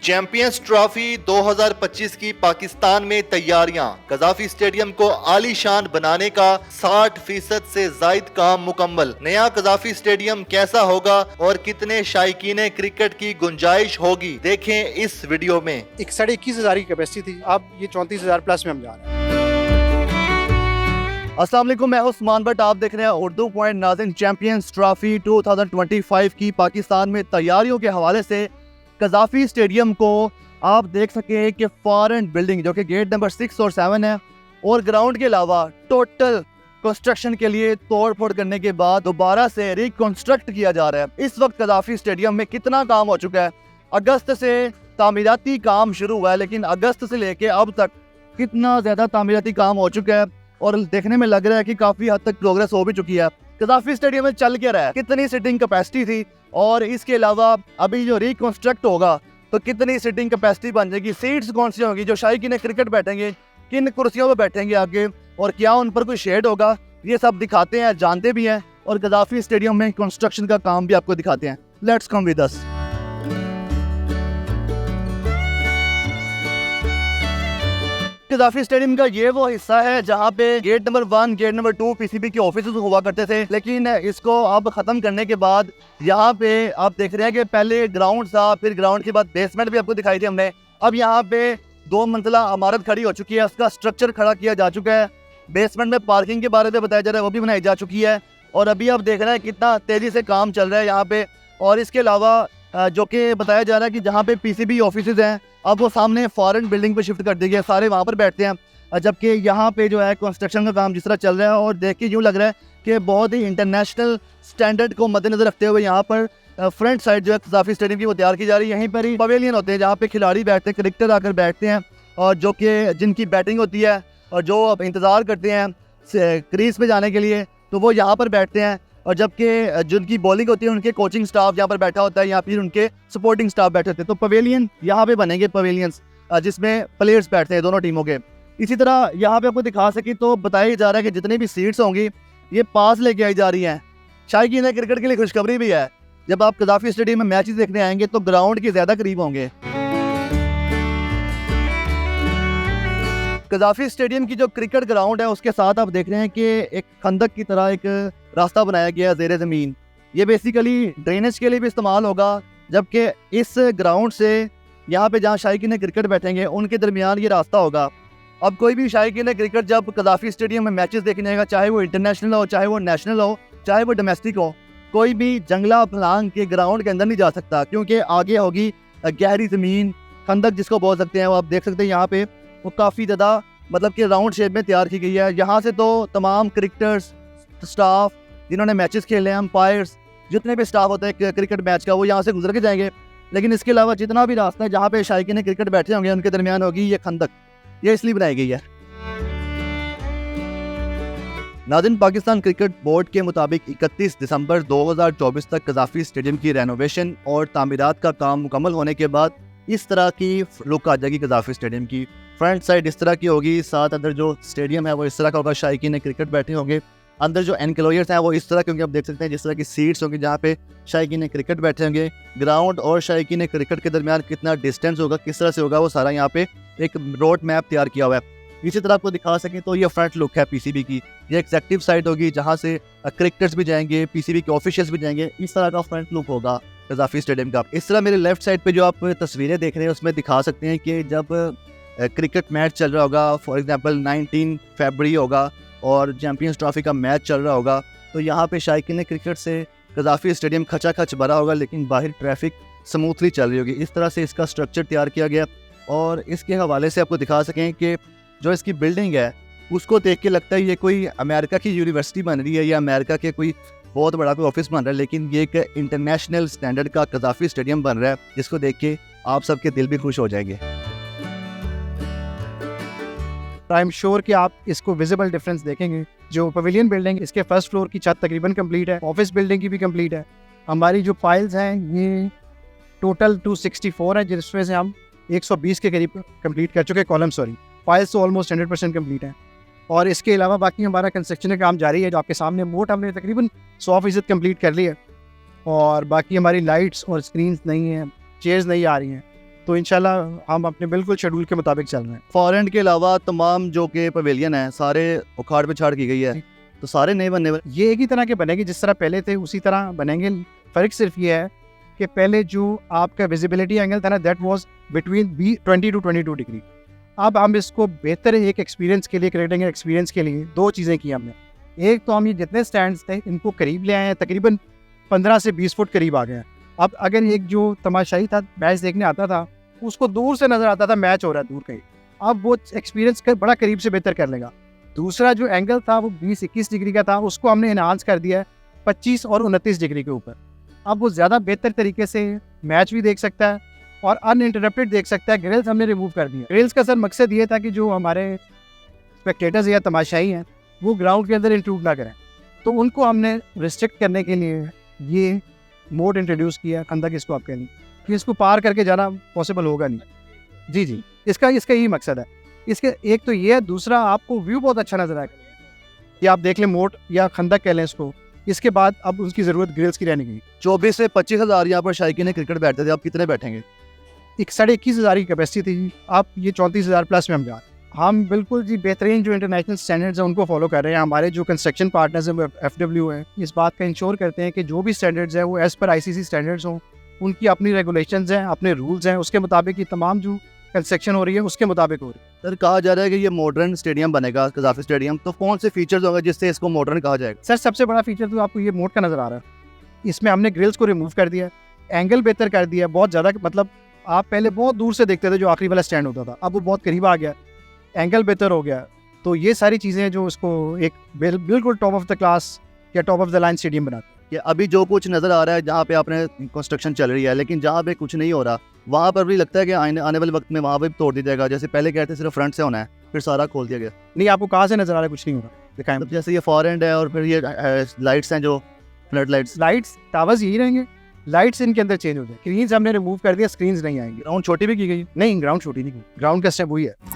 Champions trophy 2025 की पाकिस्तान में तैयारियां। कज़ाफी स्टेडियम को आलीशान बनाने का 60% से जायद काम मुकम्मल। नया कज़ाफी स्टेडियम कैसा होगा और कितने शायकीन क्रिकेट की गुंजाइश होगी, देखें इस वीडियो में। 21,500 की कैपेसिटी थी, अब ये 34,000 प्लस में हम जा रहे हैं। अस्सलाम वालेकुम, मैं उस्मान भट्ट, आप देख रहे हैं उर्दू पॉइंट। नाज़रीन, चैंपियंस ट्रॉफी 2025 की पाकिस्तान में तैयारियों के हवाले से कज़ाफी स्टेडियम को आप देख सके हैं कि फॉरेन बिल्डिंग जो कि गेट नंबर 6 और 7 है और ग्राउंड के अलावा टोटल कंस्ट्रक्शन के लिए तोड़ फोड़ करने के बाद दोबारा से रिकंस्ट्रक्ट किया जा रहा है। इस वक्त कज़ाफी स्टेडियम में कितना काम हो चुका है। अगस्त से तामीराती काम शुरू हुआ है, लेकिन अगस्त से लेके अब तक कितना ज़्यादा तामीराती काम हो चुका है और देखने में लग रहा है कि काफ़ी हद तक प्रोग्रेस हो भी चुकी है। कज़ाफी स्टेडियम में चल क्या रहा है, कितनी सीटिंग कैपेसिटी थी और इसके अलावा अभी जो रिकंस्ट्रक्ट होगा तो कितनी सीटिंग कैपेसिटी बन जाएगी, सीट्स कौन सी होंगी, जो शायकीन क्रिकेट बैठेंगे किन कुर्सियों पर बैठेंगे आगे और क्या उन पर कोई शेड होगा, ये सब दिखाते हैं, जानते भी हैं और कज़ाफी स्टेडियम में कंस्ट्रक्शन का काम भी आपको दिखाते हैं। Let's come with us. Gaddafi stadium का ये वो हिस्सा है जहाँ पे gate number 1, gate number 2 PCB के ऑफिस हुआ करते थे, लेकिन इसको अब ख़त्म करने के बाद यहाँ पे आप देख रहे हैं कि पहले ग्राउंड था, फिर ग्राउंड के बाद बेसमेंट भी आपको दिखाई थी हमने। अब यहाँ पे 2 मंजिला इमारत खड़ी हो चुकी है, उसका स्ट्रक्चर खड़ा किया जा चुका है। बेसमेंट में पार्किंग के बारे में बताया जा रहा है, वो भी बनाई जा चुकी है और अभी आप देख रहे हैं कितना तेज़ी से काम चल रहा है यहाँ पे। और इसके अलावा जो कि बताया जा रहा है कि जहाँ पे पीसीबी ऑफिस हैं अब वो सामने फॉरेन बिल्डिंग पे शिफ्ट कर दी गई, सारे वहाँ पर बैठते हैं, जबकि यहाँ पे जो है कंस्ट्रक्शन का काम जिस तरह चल रहा है और देख के यूँ लग रहा है कि बहुत ही इंटरनेशनल स्टैंडर्ड को मद्देनजर रखते हुए यहाँ पर फ्रंट साइड जो है कज़ाफी स्टेडियम की वो तैयार की जा रही है। यहीं पर ही पवेलियन होते हैं जहाँ पे खिलाड़ी बैठते हैं, क्रिकेटर आकर बैठते हैं और जो कि जिनकी बैटिंग होती है और जो अब इंतज़ार करते हैं क्रीज पे जाने के लिए तो वो यहाँ पर बैठते हैं, और जबकि जिनकी बॉलिंग होती है उनके कोचिंग स्टाफ यहाँ पर बैठा होता है या फिर उनके सपोर्टिंग स्टाफ बैठे होते हैं। तो पवेलियन यहाँ पे बनेंगे, पवेलियंस जिसमें प्लेयर्स बैठते हैं दोनों टीमों के। इसी तरह यहाँ पे आपको दिखा सके तो बताया जा रहा है कि जितनी भी सीट्स होंगी ये पास लेके आई जा रही हैं। शायकीन क्रिकेट के लिए खुशखबरी भी है, जब आप कज़ाफी स्टेडियम में मैचेस देखने आएंगे तो ग्राउंड के ज़्यादा करीब होंगे। कज़ाफी स्टेडियम की जो क्रिकेट ग्राउंड है उसके साथ आप देख रहे हैं कि एक खंदक की तरह एक रास्ता बनाया गया है ज़ेरे ज़मीन। ये बेसिकली ड्रेनेज के लिए भी इस्तेमाल होगा, जबकि इस ग्राउंड से यहाँ पे जहाँ शायकीन क्रिकेट बैठेंगे उनके दरमियान ये रास्ता होगा। अब कोई भी शायकीन क्रिकेट जब कज़ाफी स्टेडियम में मैचेस देखने आएगा, चाहे वो इंटरनेशनल हो, चाहे वो नेशनल हो, चाहे वो डोमेस्टिक हो, कोई भी जंगला फलांग के ग्राउंड के अंदर नहीं जा सकता, क्योंकि आगे होगी गहरी ज़मीन, खंदक जिसको बोल सकते हैं। वो आप देख सकते हैं यहाँ पे वो काफ़ी ज़्यादा मतलब कि राउंड शेप में तैयार की गई है। यहाँ से तो तमाम क्रिकेटर्स, स्टाफ जिन्होंने मैचेस खेले हैं, अंपायर्स, जितने भी स्टाफ होते हैं क्रिकेट मैच का, वो यहाँ से गुजर के जाएंगे। लेकिन इसके अलावा जितना भी रास्ता है जहाँ पे शायकीन क्रिकेट बैठे होंगे उनके दरमियान होगी ये खंदक, ये इसलिए बनाई गई है। नाज़रीन, पाकिस्तान क्रिकेट बोर्ड के मुताबिक 31 दिसंबर 2024 तक कज़ाफी स्टेडियम की रेनोवेशन और तामीरात का काम मुकम्मल होने के बाद इस तरह की लुक आ जाएगी कज़ाफी स्टेडियम की। फ्रंट साइड इस तरह की होगी, साथ अंदर जो स्टेडियम है वो इस तरह का होगा, शायकीन क्रिकेट बैठे होंगे। अंदर जो एनक्लोजर्स हैं वो इस तरह के होंगे, आप देख सकते हैं जिस तरह की सीट्स होंगी जहाँ पे शायकीन क्रिकेट बैठे होंगे। ग्राउंड और शायकीन क्रिकेट के दरमियान कितना डिस्टेंस होगा, किस तरह से होगा, वो सारा यहाँ पे एक रोड मैप तैयार किया हुआ है। इसी तरह आपको दिखा सकें तो ये फ्रंट लुक है पीसीबी की। ये एग्जेक्टिव साइड होगी जहाँ से क्रिकेटर्स भी जाएंगे, पीसीबी के ऑफिशियल्स भी जाएंगे, इस तरह का फ्रंट लुक होगा कज़ाफी स्टेडियम का। इस तरह मेरे लेफ्ट साइड पे जो आप तस्वीरें देख रहे हैं उसमें दिखा सकते हैं कि जब क्रिकेट मैच चल रहा होगा, फॉर एग्जांपल 19 फरवरी होगा और चैंपियंस ट्रॉफी का मैच चल रहा होगा, तो यहाँ पे शायकीन क्रिकेट से कज़ाफी स्टेडियम खचाखच भरा होगा, लेकिन बाहर ट्रैफिक स्मूथली चल रही होगी। इस तरह से इसका स्ट्रक्चर तैयार किया गया और इसके हवाले से आपको दिखा सकें कि जो इसकी बिल्डिंग है उसको देख के लगता है ये कोई अमेरिका की यूनिवर्सिटी बन रही है या अमेरिका के कोई बहुत बड़ा कोई ऑफिस बन रहा है, लेकिन ये एक इंटरनेशनल स्टैंडर्ड का कज़ाफी स्टेडियम बन रहा है, जिसको देख के आप सबके दिल भी खुश हो जाएंगे। आई एम श्योर कि आप इसको विजिबल डिफरेंस देखेंगे। जो पवेलियन बिल्डिंग, इसके फर्स्ट फ्लोर की छत तकरीबन कंप्लीट है, ऑफिस बिल्डिंग की भी कंप्लीट है। हमारी जो फाइल्स हैं ये टोटल 264 है, जिसमें से हम 120 के करीब कंप्लीट कर चुके हैं। फाइल्स तो ऑलमोस्ट 100% कंप्लीट है। और इसके अलावा बाकी हमारा कंस्ट्रक्शन का काम जारी है, जो आपके सामने मोट हमने तकरीबन 100% कंप्लीट कर लिया है। और बाकी हमारी लाइट्स और स्क्रीन्स नहीं हैं, चेयर्स नहीं आ रही हैं, तो इंशाल्लाह हम अपने बिल्कुल शेड्यूल के मुताबिक चल रहे हैं। फॉरेन के अलावा तमाम जो कि पवेलियन है सारे उखाड़ पिछाड़ की गई है, तो सारे नए बनने वाले। ये एक ही तरह के बनेंगे जिस तरह पहले थे उसी तरह बनेंगे। फ़र्क सिर्फ ये है कि पहले जो आपका विजिबिलिटी एंगल था ना, that was between 20 to 22 degree. अब हम इसको बेहतर एक एक्सपीरियंस के लिए करेंगे। एक्सपीरियंस के लिए दो चीज़ें की हमने। एक तो हम ये जितने स्टैंड्स थे इनको करीब ले आए हैं, तकरीबन 15 से 20 फुट करीब आ गए हैं। अब अगर एक जो तमाशाई था मैच देखने आता था उसको दूर से नज़र आता था मैच हो रहा है दूर कहीं, अब वो एक्सपीरियंस बड़ा करीब से बेहतर कर लेगा। दूसरा जो एंगल था वो 20-21 डिग्री का था, उसको हमने इन्हांस कर दिया है 25 और 29 डिग्री के ऊपर। अब वो ज़्यादा बेहतर तरीके से मैच भी देख सकता है और अनइंटरप्टेड देख सकता है। ग्रिल्स हमने रिमूव कर दिए। ग्रिल्स का सर मकसद ये था कि जो हमारे स्पेक्टेटर्स या तमाशाई हैं वो ग्राउंड के अंदर इंट्रूड ना करें, तो उनको हमने रिस्ट्रिक्ट करने के लिए ये मोड इंट्रोड्यूस किया, खंदक इसको आप कह लें, कि इसको पार करके जाना पॉसिबल होगा नहीं। जी, इसका यही मकसद है। इसके एक तो ये है, दूसरा आपको व्यू बहुत अच्छा नज़र आएगा कि आप देख लें मोड या खंदक कह लें इसको। इसके बाद अब उसकी ज़रूरत ग्रिल्स की रहने की। 24 से 25 हज़ार यहाँ पर शायकीन क्रिकेट बैठते थे, आप कितने बैठेंगे? 21,500 की कैपेसिटी थी, आप ये 34,000 प्लस में हम जा रहे हैं। हम बिल्कुल जी बेहतरीन जो इंटरनेशनल स्टैंडर्ड्स हैं उनको फॉलो कर रहे हैं। हमारे जो कंस्ट्रक्शन पार्टनर्स हैं FW हैं, इस बात का इंश्योर करते हैं कि जो भी स्टैंडर्ड्स हैं वो एज़ पर ICC स्टैंडर्ड्स हों। उनकी अपनी रेगुलेशंस हैं, अपने रूल्स हैं, उसके मुताबिक ये तमाम जो कंस्ट्रक्शन हो रही है उसके मुताबिक हो रही है। सर कहा जा रहा है कि ये मॉडर्न स्टेडियम बनेगा, कज़ाफ़ी स्टेडियम, तो कौन से फीचर्स होंगे जिससे इसको मॉडर्न कहा जाएगा? सर सबसे बड़ा फीचर तो आपको ये मोड का नज़र आ रहा है। इसमें हमने ग्रिल्स को रिमूव कर दिया, एंगल बेहतर कर दिया बहुत ज़्यादा। मतलब आप पहले बहुत दूर से देखते थे जो आखिरी वाला स्टैंड होता था, अब वो बहुत करीब आ गया, एंगल बेहतर हो गया। तो ये सारी चीज़ें जो इसको एक बिल्कुल टॉप ऑफ द क्लास या top of the line stadium बनाती है। कि अभी जो कुछ नज़र आ रहा है जहाँ पे आपने कंस्ट्रक्शन चल रही है, लेकिन जहाँ पे कुछ नहीं हो रहा वहाँ पर भी लगता है कि आने वाले वक्त में वहाँ पे भी तोड़ दिया जाएगा। जैसे पहले कहते सिर्फ फ्रंट से होना है, फिर सारा खोल दिया गया। नहीं, आपको कहाँ से नज़र आ रहा है? कुछ नहीं हो रहा, दिखाएं। मतलब जैसे ये फॉरेन है और फिर ये लाइट्स हैं जो फ्लड लाइट्स टावर्स यही रहेंगे, लाइट्स इनके अंदर चेंज हो जाए। स्क्रीन्स हमने रिमूव कर दिया, स्क्रीन्स नहीं आएंगी। ग्राउंड छोटी भी की गई? नहीं, ग्राउंड छोटी नहीं की, ग्राउंड का स्टेप वही है।